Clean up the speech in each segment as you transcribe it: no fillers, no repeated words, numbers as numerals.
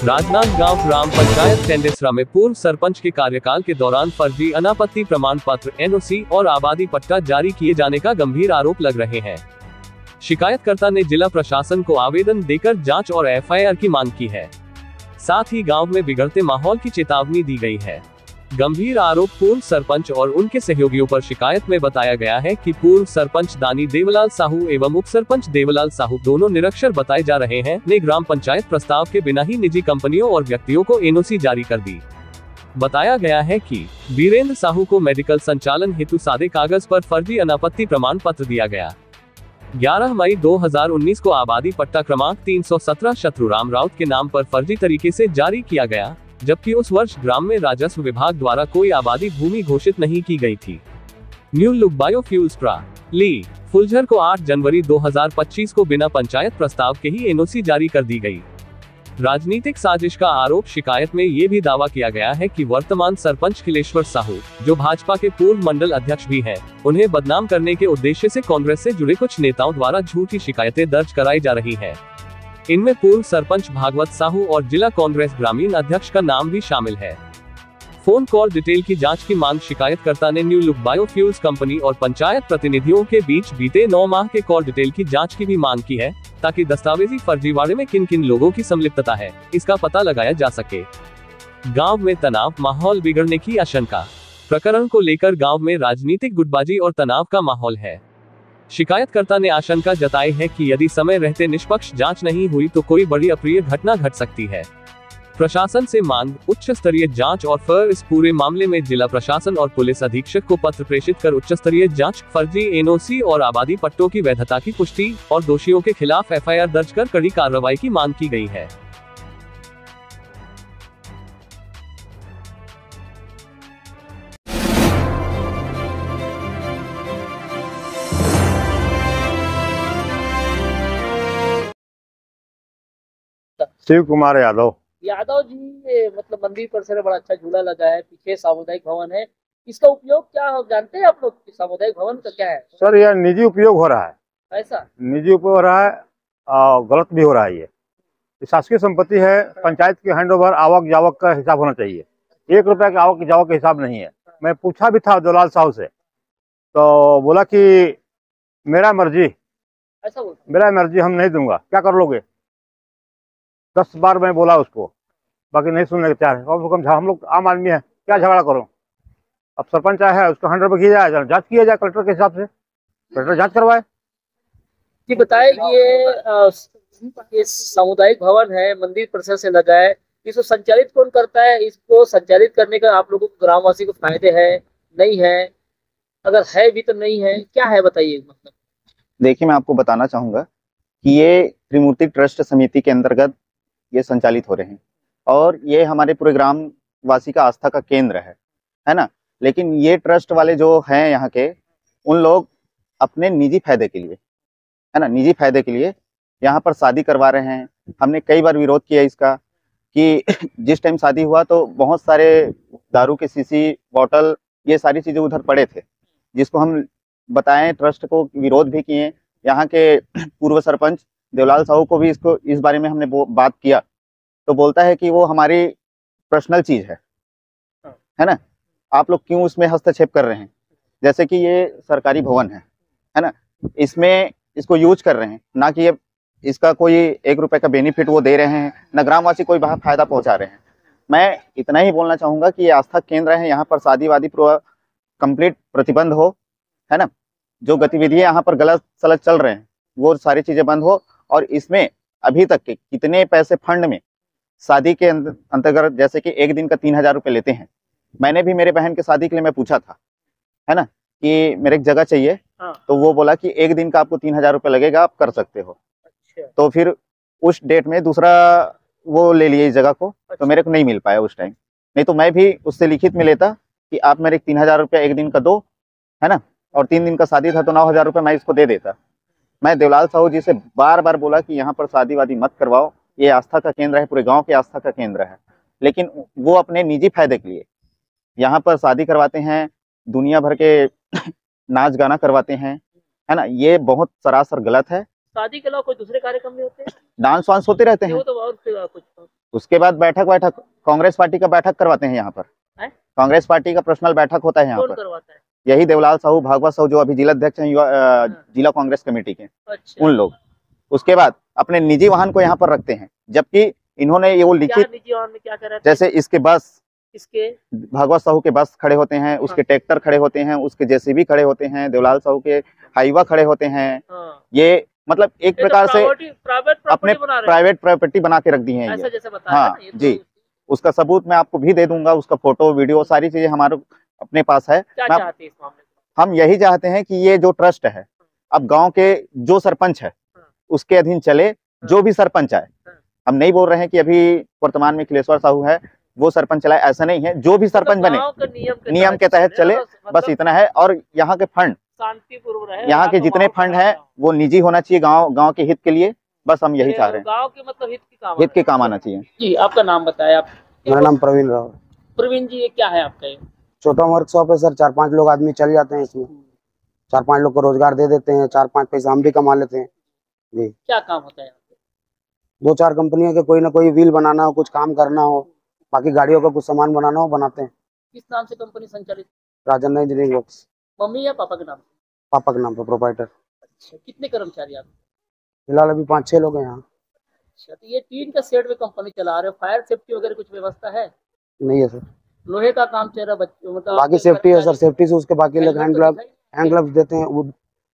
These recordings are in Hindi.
राजनांदगांव ग्राम पंचायत टेंडेसरा में पूर्व सरपंच के कार्यकाल के दौरान फर्जी अनापत्ति प्रमाण पत्र (एनओसी) और आबादी पट्टा जारी किए जाने का गंभीर आरोप लग रहे हैं। शिकायतकर्ता ने जिला प्रशासन को आवेदन देकर जांच और एफआईआर की मांग की है। साथ ही गांव में बिगड़ते माहौल की चेतावनी दी गई है। गंभीर आरोप पूर्व सरपंच और उनके सहयोगियों पर शिकायत में बताया गया है कि पूर्व सरपंच दानी देवलाल साहू एवं उप सरपंच देवलाल साहू दोनों निरक्षर बताए जा रहे हैं ने ग्राम पंचायत प्रस्ताव के बिना ही निजी कंपनियों और व्यक्तियों को एनओसी जारी कर दी। बताया गया है कि वीरेंद्र साहू को मेडिकल संचालन हेतु सादे कागज पर फर्जी अनापत्ति प्रमाण पत्र दिया गया। 11 मई 2019 को आबादी पट्टा क्रमांक 317 शत्रुराम राउत के नाम पर फर्जी तरीके से जारी किया गया, जबकि उस वर्ष ग्राम में राजस्व विभाग द्वारा कोई आबादी भूमि घोषित नहीं की गई थी। न्यू लुक बायोफ्यूल्स प्रा. ली. फुलझर को 8 जनवरी 2025 को बिना पंचायत प्रस्ताव के ही एनओसी जारी कर दी गई। राजनीतिक साजिश का आरोप। शिकायत में ये भी दावा किया गया है कि वर्तमान सरपंच खिलेश्वर साहू, जो भाजपा के पूर्व मंडल अध्यक्ष भी हैं, उन्हें बदनाम करने के उद्देश्य से कांग्रेस से जुड़े कुछ नेताओं द्वारा झूठी शिकायतें दर्ज कराई जा रही हैं। इनमें पूर्व सरपंच भागवत साहू और जिला कांग्रेस ग्रामीण अध्यक्ष का नाम भी शामिल है। फोन कॉल डिटेल की जांच की मांग शिकायतकर्ता ने न्यू लुक बायोफ्यूल्स कंपनी और पंचायत प्रतिनिधियों के बीच बीते 9 माह के कॉल डिटेल की जांच की भी मांग की है, ताकि दस्तावेजी फर्जीवाड़े में किन किन लोगों की संलिप्तता है, इसका पता लगाया जा सके। गांव में तनाव, माहौल बिगड़ने की आशंका। प्रकरण को लेकर गांव में राजनीतिक गुटबाजी और तनाव का माहौल है। शिकायतकर्ता ने आशंका जताई है कि यदि समय रहते निष्पक्ष जांच नहीं हुई तो कोई बड़ी अप्रिय घटना घट सकती है। प्रशासन से मांग, उच्च स्तरीय जांच और फिर इस पूरे मामले में जिला प्रशासन और पुलिस अधीक्षक को पत्र प्रेषित कर उच्च स्तरीय जांच, फर्जी एनओसी और आबादी पट्टों की वैधता की पुष्टि और दोषियों के खिलाफ एफआईआर दर्ज कर कड़ी कार्रवाई की मांग की गई है। शिव कुमार यादव जी, मतलब मंदिर परिसर में बड़ा अच्छा झूला लगा है, पीछे सामुदायिक भवन है, इसका उपयोग क्या हो जानते हैं आप लोग? सामुदायिक भवन का क्या है सर? यह निजी उपयोग हो रहा है। ऐसा निजी उपयोग हो रहा है और गलत भी हो रहा है। ये शासकीय संपत्ति है। पंचायत की हैंडओवर आवक जावक का हिसाब होना चाहिए। 1 रुपया के आवक जावक का हिसाब नहीं है। मैं पूछा भी था देवलाल साहू से, तो बोला कि मेरा मर्जी, ऐसा बोलते हैं? मेरा मर्जी, हम नहीं दूंगा, क्या कर लोगे? 10 बार मैं बोला उसको, बाकी नहीं सुनने के तैयार है। हम लोग आम आदमी है, क्या झगड़ा करो? अब सरपंच आया है, उसको हैंडओवर किया जाए, जांच किया जाए कलेक्टर के हिसाब से, कलेक्टर जांच करवाए। जी बताए ये सामुदायिक भवन है, मंदिर परिसर से लगा है, इसको संचालित कौन करता है? इसको संचालित करने का आप लोगों को ग्रामवासी को फायदे है नहीं है? अगर है भी तो नहीं है, क्या है बताइए। मतलब देखिए, मैं आपको बताना चाहूंगा कि ये त्रिमूर्ति ट्रस्ट समिति के अंतर्गत ये संचालित हो रहे हैं और ये हमारे पूरे ग्राम वासी का आस्था का केंद्र है ना। लेकिन ये ट्रस्ट वाले जो हैं यहाँ के, उन लोग अपने निजी फायदे के लिए, है ना, निजी फायदे के लिए यहाँ पर शादी करवा रहे हैं। हमने कई बार विरोध किया इसका कि जिस टाइम शादी हुआ तो बहुत सारे दारू के शीशी, बॉटल, ये सारी चीज़ें उधर पड़े थे, जिसको हम बताएं, ट्रस्ट को विरोध भी किए। यहाँ के पूर्व सरपंच देवलाल साहू को भी इस बारे में हमने बात किया, तो बोलता है कि वो हमारी पर्सनल चीज़ है ना, आप लोग क्यों उसमें हस्तक्षेप कर रहे हैं? जैसे कि ये सरकारी भवन है ना, इसमें इसको यूज कर रहे हैं, ना कि ये इसका कोई 1 रुपए का बेनिफिट वो दे रहे हैं, ना ग्रामवासी कोई बाहर फायदा पहुंचा रहे हैं। मैं इतना ही बोलना चाहूँगा कि ये आस्था केंद्र है, यहाँ पर शादी वादी कंप्लीट प्रतिबंध हो, है ना। जो गतिविधियाँ यहाँ पर गलत सलत चल रहे हैं वो सारी चीज़ें बंद हो। और इसमें अभी तक के कितने पैसे फंड में शादी के अंतर्गत, जैसे कि 1 दिन का 3000 रुपये लेते हैं। मैंने भी मेरे बहन के शादी के लिए मैं पूछा था, है ना, कि मेरे एक जगह चाहिए, तो वो बोला कि 1 दिन का आपको 3000 रुपये लगेगा, आप कर सकते हो। अच्छा। तो फिर उस डेट में दूसरा वो ले लिए इस जगह को। अच्छा। तो मेरे को नहीं मिल पाया उस टाइम, नहीं तो मैं भी उससे लिखित में लेता कि आप मेरे 3000 रुपया 1 दिन का दो, है ना, और 3 दिन का शादी था तो 9000 रुपये मैं इसको दे देता। मैं देवलाल साहू जी से बार बार बोला कि यहाँ पर शादी वादी मत करवाओ, ये आस्था का केंद्र है, पूरे गांव के आस्था का केंद्र है। लेकिन वो अपने निजी फायदे के लिए यहाँ पर शादी करवाते हैं, दुनिया भर के नाच गाना करवाते हैं, है ना। ये बहुत सरासर गलत है। शादी के अलावा कोई दूसरे कार्यक्रम भी होते हैं? डांस वांस होते रहते हैं, वो तो और कुछ उसके बाद बैठक कांग्रेस पार्टी का बैठक करवाते हैं यहाँ पर। कांग्रेस पार्टी का पर्सनल बैठक होता है यहाँ कौन पर। करवाता है? यही देवलाल साहू, भागवत साहू जो अभी जिला अध्यक्ष हैं जिला कांग्रेस कमेटी के, अच्छा। उन लोग उसके बाद अपने निजी वाहन को यहाँ पर रखते हैं, जबकि इन्होंने ये वो लिखित, निजी वाहन में क्या कर रहे हैं? जैसे इसके बस, इसके भागवत साहू के बस खड़े होते हैं, उसके ट्रैक्टर खड़े होते हैं, उसके जेसीबी खड़े होते हैं, देवलाल साहू के हाईवा खड़े होते हैं। ये मतलब एक प्रकार से अपने प्राइवेट प्रॉपर्टी बना के रख दी है ऐसा जैसे बताया। हाँ जी, उसका सबूत मैं आपको भी दे दूंगा, उसका फोटो वीडियो सारी चीजें हमारे अपने पास है। क्या चाहते हैं इस मामले में? हम यही चाहते हैं कि ये जो ट्रस्ट है अब गांव के जो सरपंच है उसके अधीन चले, जो भी सरपंच आए। हम नहीं बोल रहे हैं कि अभी वर्तमान में अखिलेश्वर साहू है वो सरपंच चलाए, ऐसा नहीं है। जो भी सरपंच बने नियम के तहत चले, बस इतना है। और यहाँ के फंड शांतिपूर्वक रहे, यहाँ के जितने फंड हैं वो निजी होना चाहिए, गांव के हित के लिए। बस हम यही चाह रहे हैं, गांव के मतलब हित के काम आना चाहिए। जी, आपका नाम बताएं आप? मेरा नाम प्रवीण राव। प्रवीण जी, ये क्या है आपका? ये छोटा वर्कशॉप है सर। 4-5 लोग आदमी चल जाते हैं इसमें। 4-5 लोग को रोजगार दे देते हैं, 4-5 पैसा हम भी कमा लेते हैं जी। क्या काम होता है? 2-4 कंपनियों के कोई ना कोई व्हील बनाना हो, कुछ काम करना हो, बाकी गाड़ियों का कुछ सामान बनाना हो, बनाते हैं। किस नाम से कंपनी संचालित? Rajanna engineering works. मम्मी या पापा के नाम? पापा के नाम पर प्रोप्राइटर। अच्छा, कितने कर्मचारी आप? फिलहाल अभी 5-6 लोग हैं यहाँ। अच्छा, तो ये टीन का शेड में कंपनी चला रहे हो, फायर सेफ्टी वगैरह कुछ व्यवस्था है? नहीं है सर। लोहे का काम चल रहा बच्चों मतलब बाकी सेफ्टी है सर, सेफ्टी से उसके बाकी लोग हैंड ग्लव्स देते हैं। वो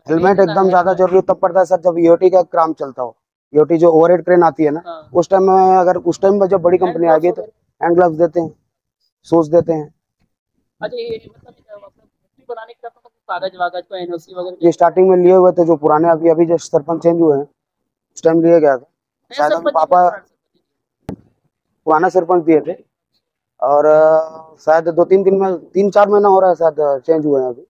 हेलमेट एकदम ज्यादा जरूरी तब पड़ता है सर जब ईओटी का काम चलता हो। ईओटी जो ओवरहेड क्रेन आती है ना, उस टाइम में अगर उस टाइम में जब बड़ी कंपनी आ गई तो हैंड ग्लव्स देते हैं, शूज देते हैं। अच्छा, ये मतलब बनाने के कागज वागज को एनओसी वगैरह ये स्टार्टिंग में लिए हुए थे जो पुराने, अभी जस्ट सरपंच चेंज हुए हैं, उस टाइम लिए गया था शायद। हम पापा पुराना सरपंच दिए थे और शायद 2-3 दिन में 3-4 महीना हो रहा है शायद चेंज हुए हैं अभी।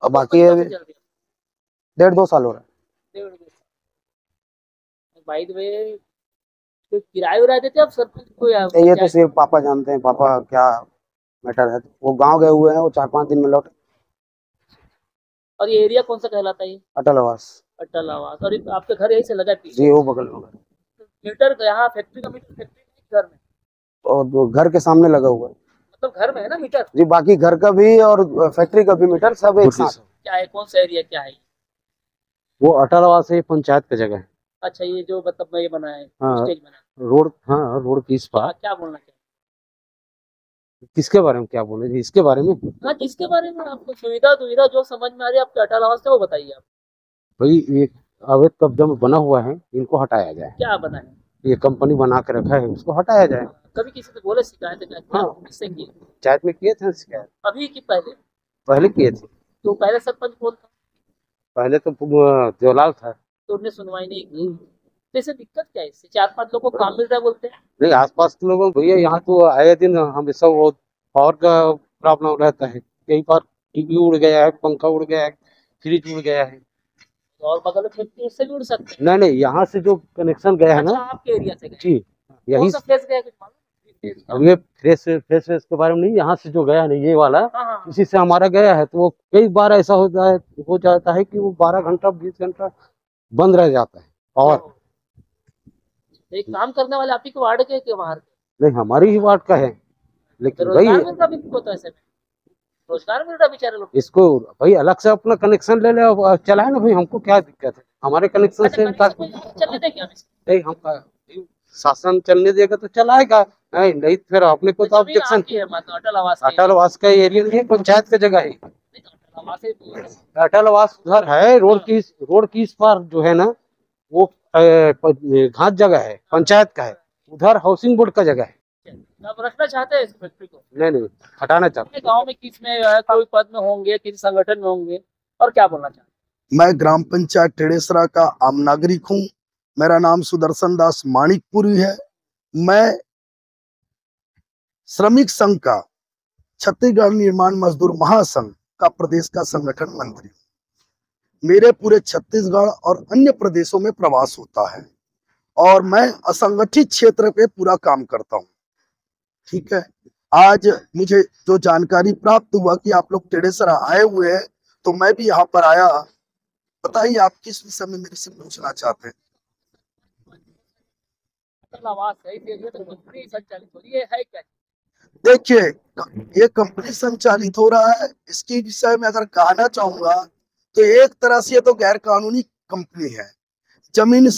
और बाकी 1.5-2 साल हो रहा है। बाय द वे, तो किराया देते आप सरपंच को या? ये तो सिर्फ पापा जानते हैं, पापा क्या मैटर है। वो गांव गए हुए हैं, वो 4-5 दिन में लौटे। और ये एरिया कौन सा कहलाता है? अटल आवास। अटल आवास। और आपके घर यही से लगा है? जी, वो बगल में। मीटर यहाँ फैक्ट्री का मीटर फैक्ट्री घर में और घर के सामने लगा हुआ है, मतलब घर में है ना मीटर जी। बाकी घर का भी और फैक्ट्री का भी मीटर सब एक साथ। क्या है, कौन सा एरिया क्या है? वो अटल आवास है, पंचायत का जगह है। अच्छा, ये जो मतलब ये बना है हाँ, स्टेज बना है रोड। हाँ, रोड की इस पार। क्या बोलना चाहिए? किसके बारे में क्या बोले? इसके बारे में। हाँ, जिसके बारे में आपको सुविधा जो समझ में आ रही है आपके अटल आवास से, वो बताइए आप। भाई ये अवैध कब्जा में बना हुआ है, इनको हटाया जाए। क्या बना है? ये कंपनी बना के रखा है, उसको हटाया जाए। कभी किसी से बोले शिकायत? हाँ, किससे की? पंचायत में किए थे शिकायत। अभी की पहले किए थे। तो पहले सरपंच कौन था? पहले तो देवलाल था, तो उन्हें सुनवाई नहीं की। तो इससे दिक्कत क्या है? इससे 4-5 लोगों को काम मिल रहा है बोलते हैं। नहीं, आसपास के लोगों भैया यहाँ तो आए दिन हमेशा वो पावर का प्रॉब्लम रहता है। कई बार टीवी उड़ गया है, पंखा उड़ गया है, फ्रिज उड़ गया है। और बगल में फैक्ट्री उससे भी उड़ सकते हैं। नहीं, यहाँ से जो कनेक्शन गया है ना, आपके एरिया से जी, यही फेस गया कुछ मालूम? अब ये फ्रेश के बारे में नहीं, यहाँ से जो गया है ना ये वाला, इसी से हमारा गया है। तो वो कई बार ऐसा हो जाता है कि वो 12 घंटा 20 घंटा बंद रह जाता है। और एक काम करने वाले आप ही को वार्ड के बाहर के? नहीं, हमारी ही वार्ड का है। लेकिन भाई रोजगार मिल रहा बेचारे लोग इसको भाई अलग से अपना कनेक्शन ले ले और चलाए ना भाई, हमको क्या दिक्कत है? हमारे कनेक्शन से चलने दे क्या? नहीं, हम शासन चलने देगा तो चलाएगा, नहीं फिर अपने को तो ऑब्जेक्शन। अटल आवास का एरिया नहीं, पंचायत का जगह है। अटल आवास उधर है, रोड की इस पार जो है ना वो घाट जगह है, पंचायत का है। उधर हाउसिंग बोर्ड का जगह है। आप रखना चाहते हैं इस फैक्ट्री को? नहीं, हटाना चाहते हैं। गाँव में किस में कोई पद में होंगे, किसी संगठन में होंगे, और क्या बोलना चाहते हैं? मैं ग्राम पंचायत टेड़ेसरा का आम नागरिक हूँ। मेरा नाम सुदर्शन दास माणिकपुरी है। मैं श्रमिक संघ का, छत्तीसगढ़ निर्माण मजदूर महासंघ का प्रदेश का संगठन मंत्री हूँ। मेरे पूरे छत्तीसगढ़ और अन्य प्रदेशों में प्रवास होता है और मैं असंगठित क्षेत्र पे पूरा काम करता हूँ। ठीक है, आज मुझे जो जानकारी प्राप्त हुआ कि आप लोग टेड़ेसरा आए हुए हैं, तो मैं भी यहाँ पर आया। बताइए आप किस विषय में मेरे से पूछना चाहते हैं? अटल आवास है, इस एरिया में कंपनी संचालित हो रही है क्या? देखिए, ये कंपनी संचालित हो रहा है, इसके विषय में अगर कहना चाहूंगा तो एक तरह से ये तो गैर कानूनी कंपनी है। जमीन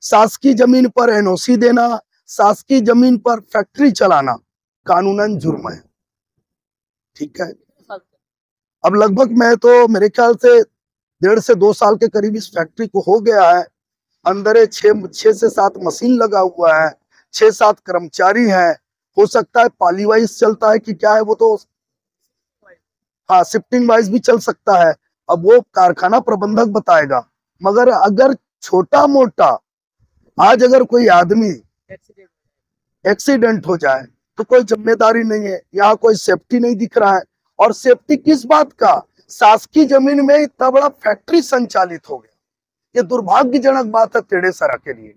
शासकीय जमीन पर एनओसी देना, शासकीय जमीन पर फैक्ट्री चलाना कानूनन जुर्म है। ठीक है, अब लगभग मैं तो मेरे ख्याल से 1.5 से 2 साल के करीब इस फैक्ट्री को हो गया है। अंदर 6 से 7 मशीन लगा हुआ है, 6-7 कर्मचारी हैं। हो सकता है पाली वाइज चलता है कि क्या है वो तो, हाँ शिफ्टिंग वाइज भी चल सकता है, अब वो कारखाना प्रबंधक बताएगा। मगर अगर छोटा मोटा आज अगर कोई आदमी एक्सीडेंट हो जाए तो कोई जिम्मेदारी नहीं है, यहाँ कोई सेफ्टी नहीं दिख रहा है। और सेफ्टी किस बात का, शासकीय जमीन में इतना बड़ा फैक्ट्री संचालित हो गया, ये दुर्भाग्यजनक बात है टेढ़ेसरा के लिए।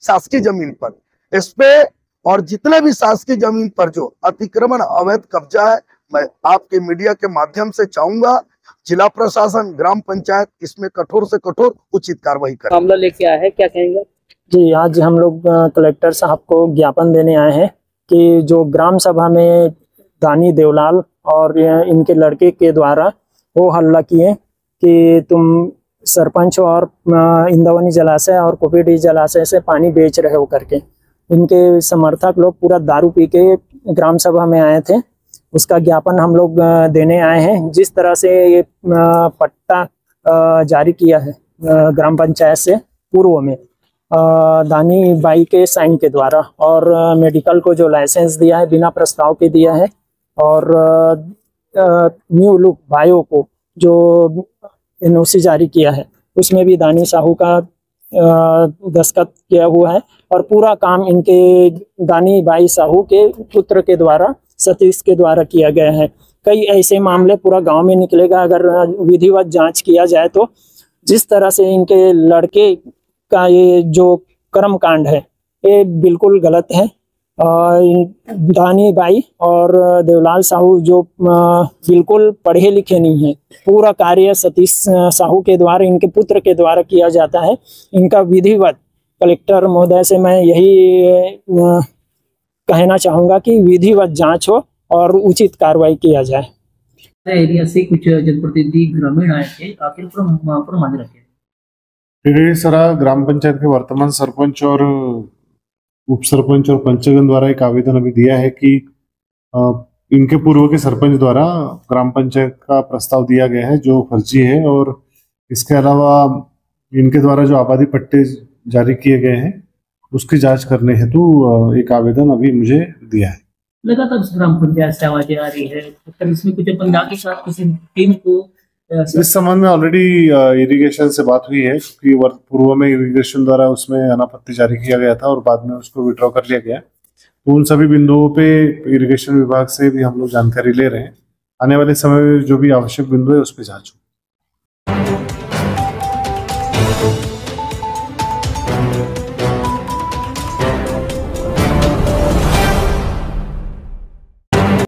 शासकीय जमीन पर इस पे और जितने भी शासकीय जमीन पर जो अतिक्रमण अवैध कब्जा है, मैं आपके मीडिया के माध्यम से चाहूंगा जिला प्रशासन, ग्राम पंचायत इसमें कठोर से कठोर उचित कार्रवाई करे। मामला लेके आया है, क्या कहेंगे? जी, आज हम लोग कलेक्टर साहब को ज्ञापन देने आए हैं कि जो ग्राम सभा में दानी देवलाल और इनके लड़के के द्वारा वो हल्ला किए कि तुम सरपंच और इंद्रावती जलाशय और कोपीडी जलाशय से पानी बेच रहे हो करके। इनके समर्थक लोग पूरा दारू पी के ग्राम सभा में आए थे, उसका ज्ञापन हम लोग देने आए हैं। जिस तरह से ये पट्टा जारी किया है ग्राम पंचायत से पूर्व में दानी बाई के साइन के द्वारा, और मेडिकल को जो लाइसेंस दिया है बिना प्रस्ताव के दिया है, और न्यू लुक बायो को जो एनओसी जारी किया है उसमें भी दानी साहू का दस्तखत किया हुआ है। और पूरा काम इनके दानी बाई साहू के पुत्र के द्वारा, सतीश के द्वारा किया गया है। कई ऐसे मामले पूरा गांव में निकलेगा अगर विधिवत जांच किया जाए तो। जिस तरह से इनके लड़के का ये जो कर्म कांड है ये बिल्कुल गलत है। दानी बाई और देवलाल साहू जो बिल्कुल पढ़े लिखे नहीं है, पूरा कार्य सतीश साहू के द्वारा, इनके पुत्र के द्वारा किया जाता है। इनका विधिवत कलेक्टर महोदय से मैं यही कहना चाहूँगा कि विधिवत जांच हो और उचित कार्रवाई किया जाए। एरिया से कुछ जनप्रतिनिधि ग्रामीण आए थे, आखिर पर मांग रखे टेढ़ेसरा ग्राम पंचायत के वर्तमान सरपंच और उप सरपंच और पंचगण द्वारा एक आवेदन अभी दिया है कि इनके पूर्व के सरपंच द्वारा ग्राम पंचायत का प्रस्ताव दिया गया है जो फर्जी है, और इसके अलावा इनके द्वारा जो आबादी पट्टे जारी किए गए हैं उसकी जांच करने हेतु एक आवेदन अभी मुझे दिया है। लगातार ग्राम पंचायत से आवाजें आ रही है, तो इसमें कुछ अपन के साथ किसी टीम को इस संबंध में ऑलरेडी इरिगेशन से बात हुई है, क्योंकि पूर्व में इरिगेशन द्वारा उसमें अनापत्ति जारी किया गया था और बाद में उसको विड्रॉ कर लिया गया। तो उन सभी बिंदुओं पे इरिगेशन विभाग से भी हम लोग जानकारी ले रहे हैं। आने वाले समय में जो भी आवश्यक बिंदु है उस पर जांच हो।